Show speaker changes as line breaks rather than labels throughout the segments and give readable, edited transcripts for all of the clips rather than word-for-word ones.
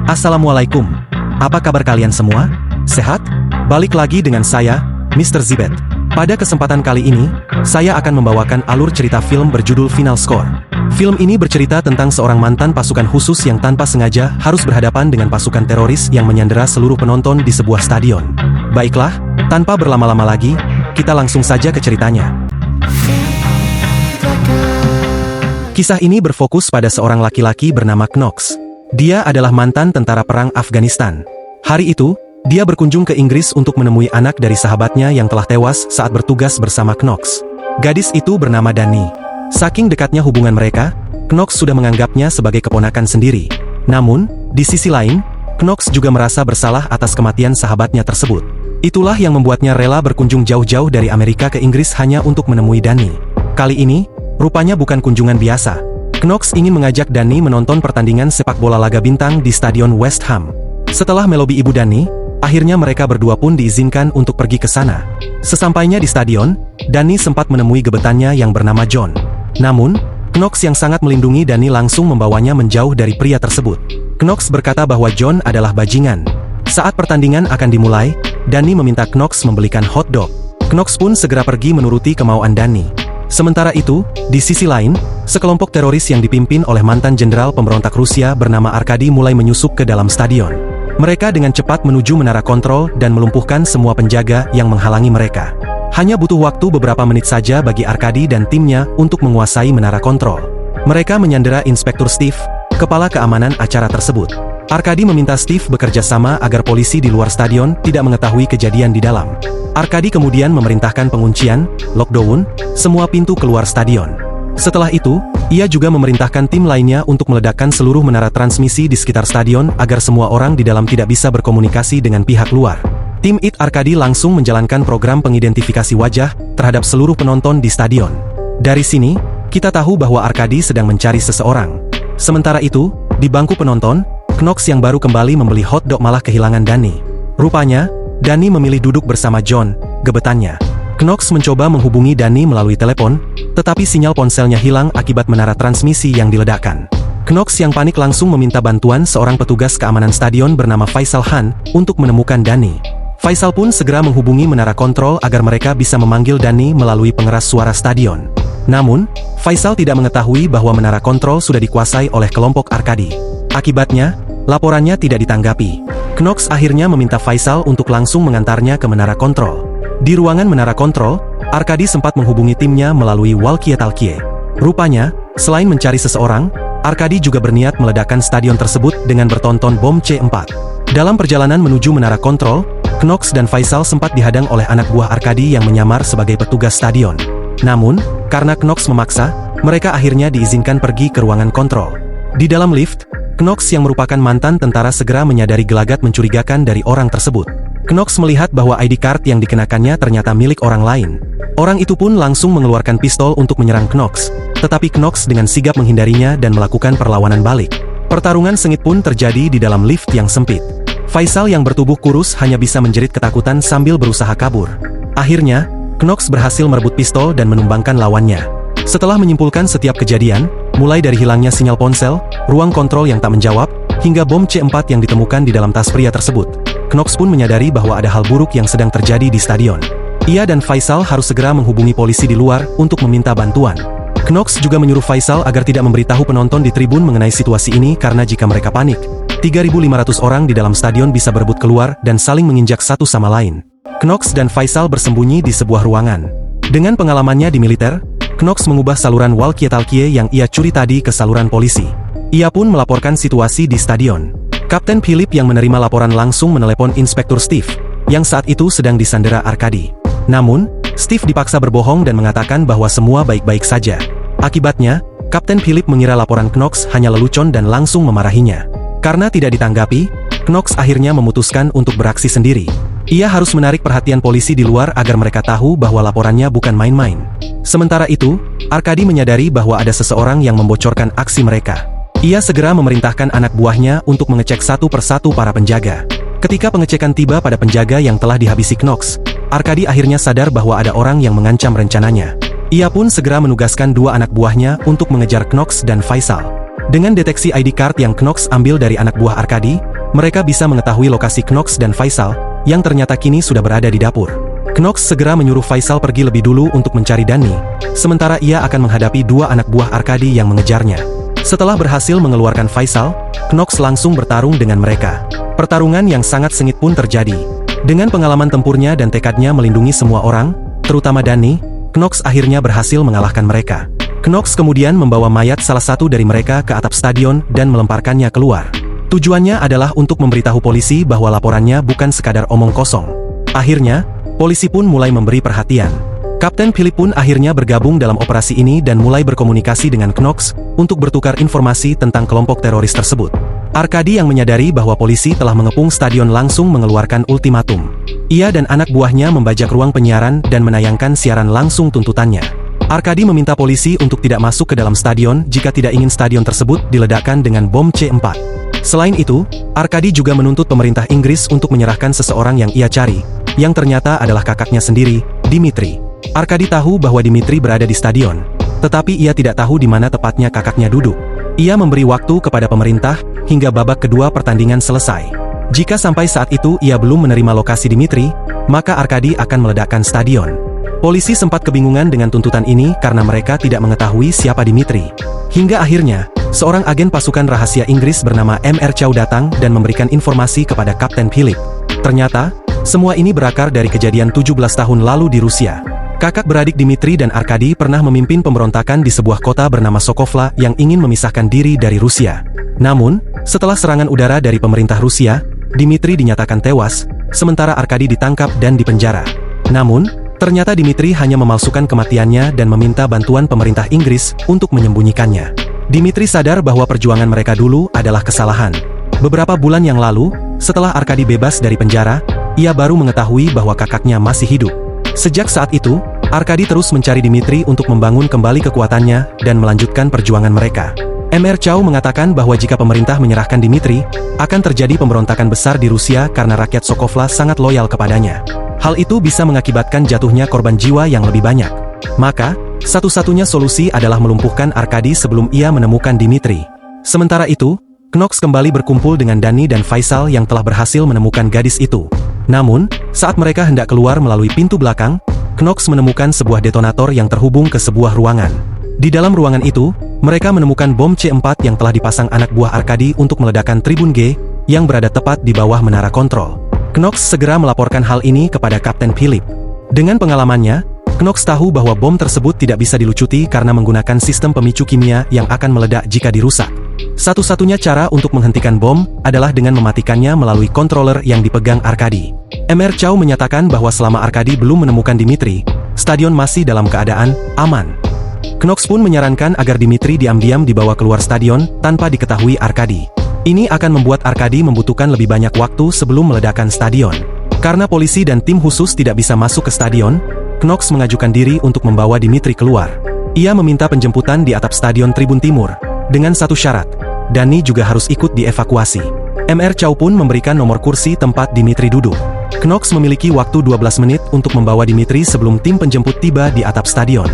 Assalamualaikum. Apa kabar kalian semua? Sehat? Balik lagi dengan saya, Mr. Zibet. Pada kesempatan kali ini, saya akan membawakan alur cerita film berjudul Final Score. Film ini bercerita tentang seorang mantan pasukan khusus yang tanpa sengaja harus berhadapan dengan pasukan teroris yang menyandera seluruh penonton di sebuah stadion. Baiklah, tanpa berlama-lama lagi, kita langsung saja ke ceritanya. Kisah ini berfokus pada seorang laki-laki bernama Knox. Dia adalah mantan tentara perang Afghanistan. Hari itu, dia berkunjung ke Inggris untuk menemui anak dari sahabatnya yang telah tewas saat bertugas bersama Knox. Gadis itu bernama Dani. Saking dekatnya hubungan mereka, Knox sudah menganggapnya sebagai keponakan sendiri. Namun, di sisi lain, Knox juga merasa bersalah atas kematian sahabatnya tersebut. Itulah yang membuatnya rela berkunjung jauh-jauh dari Amerika ke Inggris hanya untuk menemui Dani. Kali ini, rupanya bukan kunjungan biasa. Knox ingin mengajak Dani menonton pertandingan sepak bola laga bintang di Stadion West Ham. Setelah melobi ibu Dani, akhirnya mereka berdua pun diizinkan untuk pergi ke sana. Sesampainya di stadion, Dani sempat menemui gebetannya yang bernama John. Namun, Knox yang sangat melindungi Dani langsung membawanya menjauh dari pria tersebut. Knox berkata bahwa John adalah bajingan. Saat pertandingan akan dimulai, Dani meminta Knox membelikan hotdog. Knox pun segera pergi menuruti kemauan Dani. Sementara itu, di sisi lain, sekelompok teroris yang dipimpin oleh mantan jenderal pemberontak Rusia bernama Arkady mulai menyusup ke dalam stadion. Mereka dengan cepat menuju menara kontrol dan melumpuhkan semua penjaga yang menghalangi mereka. Hanya butuh waktu beberapa menit saja bagi Arkady dan timnya untuk menguasai menara kontrol. Mereka menyandera Inspektur Steve, kepala keamanan acara tersebut. Arkady meminta Steve bekerja sama agar polisi di luar stadion tidak mengetahui kejadian di dalam. Arkady kemudian memerintahkan penguncian, lockdown, semua pintu keluar stadion. Setelah itu, ia juga memerintahkan tim lainnya untuk meledakkan seluruh menara transmisi di sekitar stadion agar semua orang di dalam tidak bisa berkomunikasi dengan pihak luar. Tim IT Arkady langsung menjalankan program pengidentifikasi wajah terhadap seluruh penonton di stadion. Dari sini, kita tahu bahwa Arkady sedang mencari seseorang. Sementara itu, di bangku penonton, Knox yang baru kembali membeli hotdog malah kehilangan Dani. Rupanya, Dani memilih duduk bersama John, gebetannya. Knox mencoba menghubungi Dani melalui telepon, tetapi sinyal ponselnya hilang akibat menara transmisi yang diledakkan. Knox yang panik langsung meminta bantuan seorang petugas keamanan stadion bernama Faisal Khan untuk menemukan Dani. Faisal pun segera menghubungi menara kontrol agar mereka bisa memanggil Dani melalui pengeras suara stadion. Namun, Faisal tidak mengetahui bahwa menara kontrol sudah dikuasai oleh kelompok Arkady. Akibatnya, laporannya tidak ditanggapi. Knox akhirnya meminta Faisal untuk langsung mengantarnya ke menara kontrol. Di ruangan menara kontrol, Arkady sempat menghubungi timnya melalui walkie-talkie. Rupanya, selain mencari seseorang, Arkady juga berniat meledakkan stadion tersebut dengan bertonton bom C4. Dalam perjalanan menuju menara kontrol, Knox dan Faisal sempat dihadang oleh anak buah Arkady yang menyamar sebagai petugas stadion. Namun, karena Knox memaksa, mereka akhirnya diizinkan pergi ke ruangan kontrol. Di dalam lift, Knox yang merupakan mantan tentara segera menyadari gelagat mencurigakan dari orang tersebut. Knox melihat bahwa ID card yang dikenakannya ternyata milik orang lain. Orang itu pun langsung mengeluarkan pistol untuk menyerang Knox, tetapi Knox dengan sigap menghindarinya dan melakukan perlawanan balik. Pertarungan sengit pun terjadi di dalam lift yang sempit. Faisal yang bertubuh kurus hanya bisa menjerit ketakutan sambil berusaha kabur. Akhirnya, Knox berhasil merebut pistol dan menumbangkan lawannya. Setelah menyimpulkan setiap kejadian, mulai dari hilangnya sinyal ponsel, ruang kontrol yang tak menjawab, hingga bom C4 yang ditemukan di dalam tas pria tersebut, Knox pun menyadari bahwa ada hal buruk yang sedang terjadi di stadion. Ia dan Faisal harus segera menghubungi polisi di luar untuk meminta bantuan. Knox juga menyuruh Faisal agar tidak memberitahu penonton di tribun mengenai situasi ini karena jika mereka panik, 3.500 orang di dalam stadion bisa berebut keluar dan saling menginjak satu sama lain. Knox dan Faisal bersembunyi di sebuah ruangan. Dengan pengalamannya di militer, Knox mengubah saluran walkie-talkie yang ia curi tadi ke saluran polisi. Ia pun melaporkan situasi di stadion. Kapten Philip yang menerima laporan langsung menelepon Inspektur Steve, yang saat itu sedang disandera Arkady. Namun, Steve dipaksa berbohong dan mengatakan bahwa semua baik-baik saja. Akibatnya, Kapten Philip mengira laporan Knox hanya lelucon dan langsung memarahinya. Karena tidak ditanggapi, Knox akhirnya memutuskan untuk beraksi sendiri. Ia harus menarik perhatian polisi di luar agar mereka tahu bahwa laporannya bukan main-main. Sementara itu, Arkady menyadari bahwa ada seseorang yang membocorkan aksi mereka. Ia segera memerintahkan anak buahnya untuk mengecek satu persatu para penjaga. Ketika pengecekan tiba pada penjaga yang telah dihabisi Knox, Arkady akhirnya sadar bahwa ada orang yang mengancam rencananya. Ia pun segera menugaskan dua anak buahnya untuk mengejar Knox dan Faisal. Dengan deteksi ID card yang Knox ambil dari anak buah Arkady, mereka bisa mengetahui lokasi Knox dan Faisal, yang ternyata kini sudah berada di dapur. Knox segera menyuruh Faisal pergi lebih dulu untuk mencari Danny, sementara ia akan menghadapi dua anak buah Arkadi yang mengejarnya. Setelah berhasil mengeluarkan Faisal, Knox langsung bertarung dengan mereka. Pertarungan yang sangat sengit pun terjadi. Dengan pengalaman tempurnya dan tekadnya melindungi semua orang, terutama Danny, Knox akhirnya berhasil mengalahkan mereka. Knox kemudian membawa mayat salah satu dari mereka ke atap stadion dan melemparkannya keluar. Tujuannya adalah untuk memberitahu polisi bahwa laporannya bukan sekadar omong kosong. Akhirnya, polisi pun mulai memberi perhatian. Kapten Philip pun akhirnya bergabung dalam operasi ini dan mulai berkomunikasi dengan Knox untuk bertukar informasi tentang kelompok teroris tersebut. Arkadi yang menyadari bahwa polisi telah mengepung stadion langsung mengeluarkan ultimatum. Ia dan anak buahnya membajak ruang penyiaran dan menayangkan siaran langsung tuntutannya. Arkadi meminta polisi untuk tidak masuk ke dalam stadion jika tidak ingin stadion tersebut diledakkan dengan bom C4. Selain itu, Arkadi juga menuntut pemerintah Inggris untuk menyerahkan seseorang yang ia cari, yang ternyata adalah kakaknya sendiri, Dimitri. Arkadi tahu bahwa Dimitri berada di stadion, tetapi ia tidak tahu di mana tepatnya kakaknya duduk. Ia memberi waktu kepada pemerintah hingga babak kedua pertandingan selesai. Jika sampai saat itu ia belum menerima lokasi Dimitri, maka Arkadi akan meledakkan stadion. Polisi sempat kebingungan dengan tuntutan ini karena mereka tidak mengetahui siapa Dimitri. Hingga akhirnya, seorang agen pasukan rahasia Inggris bernama M.R. Chow datang dan memberikan informasi kepada Kapten Philip. Ternyata, semua ini berakar dari kejadian 17 tahun lalu di Rusia. Kakak beradik Dimitri dan Arkadi pernah memimpin pemberontakan di sebuah kota bernama Sokovla yang ingin memisahkan diri dari Rusia. Namun, setelah serangan udara dari pemerintah Rusia, Dimitri dinyatakan tewas, sementara Arkadi ditangkap dan dipenjara. Namun, ternyata Dimitri hanya memalsukan kematiannya dan meminta bantuan pemerintah Inggris untuk menyembunyikannya. Dimitri sadar bahwa perjuangan mereka dulu adalah kesalahan. Beberapa bulan yang lalu, setelah Arkadi bebas dari penjara, ia baru mengetahui bahwa kakaknya masih hidup. Sejak saat itu, Arkadi terus mencari Dimitri untuk membangun kembali kekuatannya dan melanjutkan perjuangan mereka. M.R. Chow mengatakan bahwa jika pemerintah menyerahkan Dimitri, akan terjadi pemberontakan besar di Rusia karena rakyat Sokovla sangat loyal kepadanya. Hal itu bisa mengakibatkan jatuhnya korban jiwa yang lebih banyak. Maka, satu-satunya solusi adalah melumpuhkan Arkadi sebelum ia menemukan Dimitri. Sementara itu, Knox kembali berkumpul dengan Danny dan Faisal yang telah berhasil menemukan gadis itu. Namun, saat mereka hendak keluar melalui pintu belakang, Knox menemukan sebuah detonator yang terhubung ke sebuah ruangan. Di dalam ruangan itu, mereka menemukan bom C4 yang telah dipasang anak buah Arkadi untuk meledakkan Tribun G, yang berada tepat di bawah menara kontrol. Knox segera melaporkan hal ini kepada Kapten Philip. Dengan pengalamannya, Knox tahu bahwa bom tersebut tidak bisa dilucuti karena menggunakan sistem pemicu kimia yang akan meledak jika dirusak. Satu-satunya cara untuk menghentikan bom adalah dengan mematikannya melalui controller yang dipegang Arkadi. M.R. Chow menyatakan bahwa selama Arkadi belum menemukan Dimitri, stadion masih dalam keadaan aman. Knox pun menyarankan agar Dimitri diam-diam dibawa keluar stadion tanpa diketahui Arkadi. Ini akan membuat Arkadi membutuhkan lebih banyak waktu sebelum meledakkan stadion. Karena polisi dan tim khusus tidak bisa masuk ke stadion, Knox mengajukan diri untuk membawa Dimitri keluar. Ia meminta penjemputan di atap stadion Tribun Timur, dengan satu syarat, Danny juga harus ikut dievakuasi. M.R. Chow pun memberikan nomor kursi tempat Dimitri duduk. Knox memiliki waktu 12 menit untuk membawa Dimitri sebelum tim penjemput tiba di atap stadion.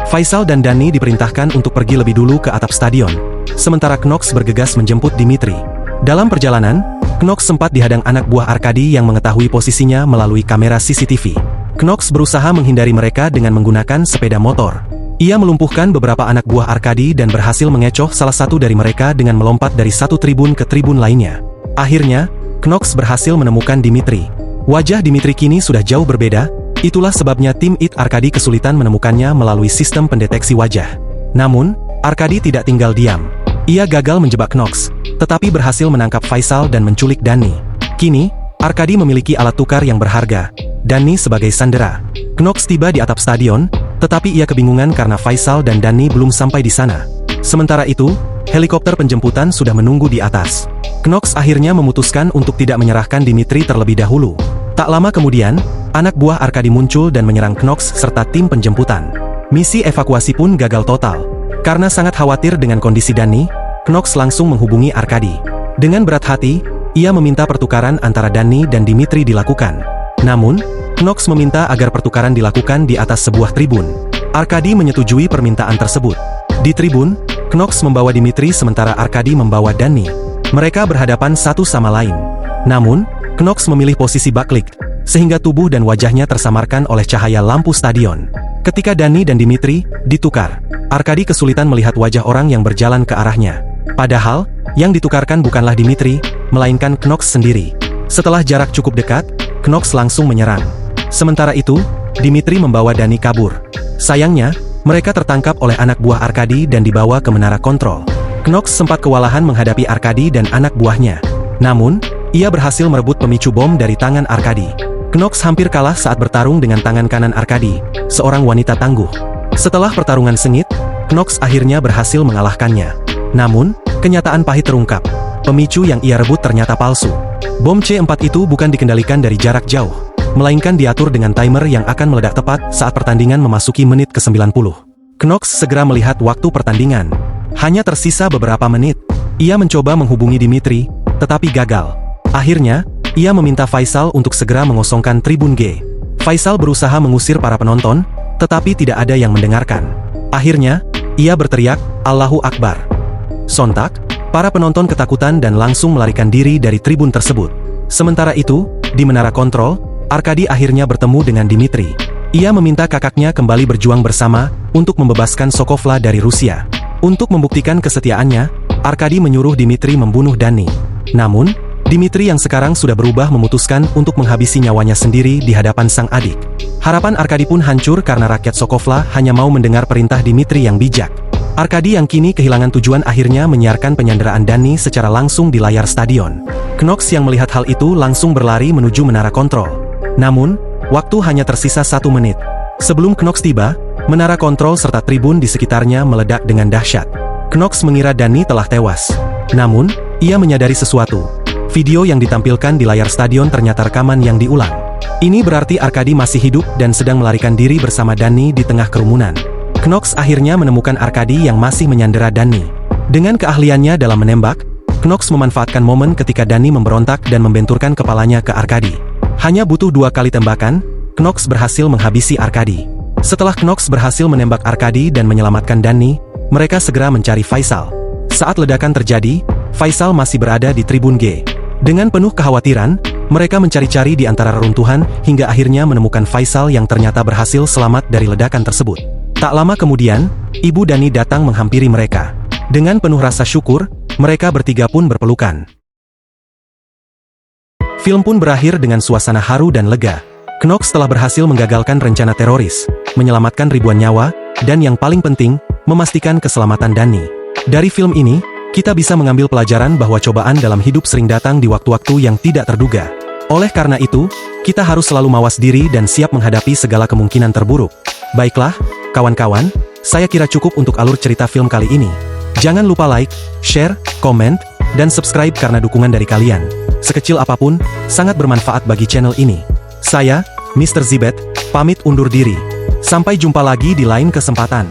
Faisal dan Danny diperintahkan untuk pergi lebih dulu ke atap stadion, sementara Knox bergegas menjemput Dimitri. Dalam perjalanan, Knox sempat dihadang anak buah Arkadi yang mengetahui posisinya melalui kamera CCTV. Knox berusaha menghindari mereka dengan menggunakan sepeda motor. Ia melumpuhkan beberapa anak buah Arkadi dan berhasil mengecoh salah satu dari mereka dengan melompat dari satu tribun ke tribun lainnya. Akhirnya, Knox berhasil menemukan Dimitri. Wajah Dimitri kini sudah jauh berbeda, itulah sebabnya tim IT Arkadi kesulitan menemukannya melalui sistem pendeteksi wajah. Namun, Arkadi tidak tinggal diam. Ia gagal menjebak Knox, tetapi berhasil menangkap Faisal dan menculik Danny. Kini, Arkadi memiliki alat tukar yang berharga, Danny sebagai sandera. Knox tiba di atap stadion, tetapi ia kebingungan karena Faisal dan Danny belum sampai di sana. Sementara itu, helikopter penjemputan sudah menunggu di atas. Knox akhirnya memutuskan untuk tidak menyerahkan Dimitri terlebih dahulu. Tak lama kemudian, anak buah Arkadi muncul dan menyerang Knox serta tim penjemputan. Misi evakuasi pun gagal total. Karena sangat khawatir dengan kondisi Danny, Knox langsung menghubungi Arkadi. Dengan berat hati, ia meminta pertukaran antara Danny dan Dimitri dilakukan. Namun, Knox meminta agar pertukaran dilakukan di atas sebuah tribun. Arkadi menyetujui permintaan tersebut. Di tribun, Knox membawa Dimitri sementara Arkadi membawa Danny. Mereka berhadapan satu sama lain. Namun, Knox memilih posisi backlight, sehingga tubuh dan wajahnya tersamarkan oleh cahaya lampu stadion. Ketika Danny dan Dimitri ditukar, Arkady kesulitan melihat wajah orang yang berjalan ke arahnya. Padahal, yang ditukarkan bukanlah Dimitri, melainkan Knox sendiri. Setelah jarak cukup dekat, Knox langsung menyerang. Sementara itu, Dimitri membawa Danny kabur. Sayangnya, mereka tertangkap oleh anak buah Arkady dan dibawa ke menara kontrol. Knox sempat kewalahan menghadapi Arkady dan anak buahnya. Namun, ia berhasil merebut pemicu bom dari tangan Arkady. Knox hampir kalah saat bertarung dengan tangan kanan Arkady, seorang wanita tangguh. Setelah pertarungan sengit, Knox akhirnya berhasil mengalahkannya. Namun, kenyataan pahit terungkap. Pemicu yang ia rebut ternyata palsu. Bom C4 itu bukan dikendalikan dari jarak jauh, melainkan diatur dengan timer yang akan meledak tepat saat pertandingan memasuki menit ke-90. Knox segera melihat waktu pertandingan. Hanya tersisa beberapa menit. Ia mencoba menghubungi Dimitri, tetapi gagal. Akhirnya, ia meminta Faisal untuk segera mengosongkan tribun G. Faisal berusaha mengusir para penonton, tetapi tidak ada yang mendengarkan. Akhirnya, ia berteriak, "Allahu Akbar." Sontak, para penonton ketakutan dan langsung melarikan diri dari tribun tersebut. Sementara itu, di menara kontrol, Arkady akhirnya bertemu dengan Dimitri. Ia meminta kakaknya kembali berjuang bersama untuk membebaskan Sokovla dari Rusia. Untuk membuktikan kesetiaannya, Arkady menyuruh Dimitri membunuh Danny. Namun, Dimitri yang sekarang sudah berubah memutuskan untuk menghabisi nyawanya sendiri di hadapan sang adik. Harapan Arkady pun hancur karena rakyat Sokovla hanya mau mendengar perintah Dimitri yang bijak. Arkady yang kini kehilangan tujuan akhirnya menyiarkan penyanderaan Danny secara langsung di layar stadion. Knox yang melihat hal itu langsung berlari menuju menara kontrol. Namun, waktu hanya tersisa 1 menit. Sebelum Knox tiba, menara kontrol serta tribun di sekitarnya meledak dengan dahsyat. Knox mengira Danny telah tewas. Namun, ia menyadari sesuatu. Video yang ditampilkan di layar stadion ternyata rekaman yang diulang. Ini berarti Arkady masih hidup dan sedang melarikan diri bersama Danny di tengah kerumunan. Knox akhirnya menemukan Arkady yang masih menyandera Danny. Dengan keahliannya dalam menembak, Knox memanfaatkan momen ketika Danny memberontak dan membenturkan kepalanya ke Arkady. Hanya butuh 2 kali tembakan, Knox berhasil menghabisi Arkady. Setelah Knox berhasil menembak Arkady dan menyelamatkan Danny, mereka segera mencari Faisal. Saat ledakan terjadi, Faisal masih berada di tribun G. Dengan penuh kekhawatiran, mereka mencari-cari di antara reruntuhan hingga akhirnya menemukan Faisal yang ternyata berhasil selamat dari ledakan tersebut. Tak lama kemudian, ibu Danny datang menghampiri mereka. Dengan penuh rasa syukur, mereka bertiga pun berpelukan. Film pun berakhir dengan suasana haru dan lega. Knox telah berhasil menggagalkan rencana teroris, menyelamatkan ribuan nyawa, dan yang paling penting, memastikan keselamatan Danny. Dari film ini, kita bisa mengambil pelajaran bahwa cobaan dalam hidup sering datang di waktu-waktu yang tidak terduga. Oleh karena itu, kita harus selalu mawas diri dan siap menghadapi segala kemungkinan terburuk. Baiklah, kawan-kawan, saya kira cukup untuk alur cerita film kali ini. Jangan lupa like, share, komen, dan subscribe karena dukungan dari kalian, sekecil apapun, sangat bermanfaat bagi channel ini. Saya, Mr. Zibet, pamit undur diri. Sampai jumpa lagi di lain kesempatan.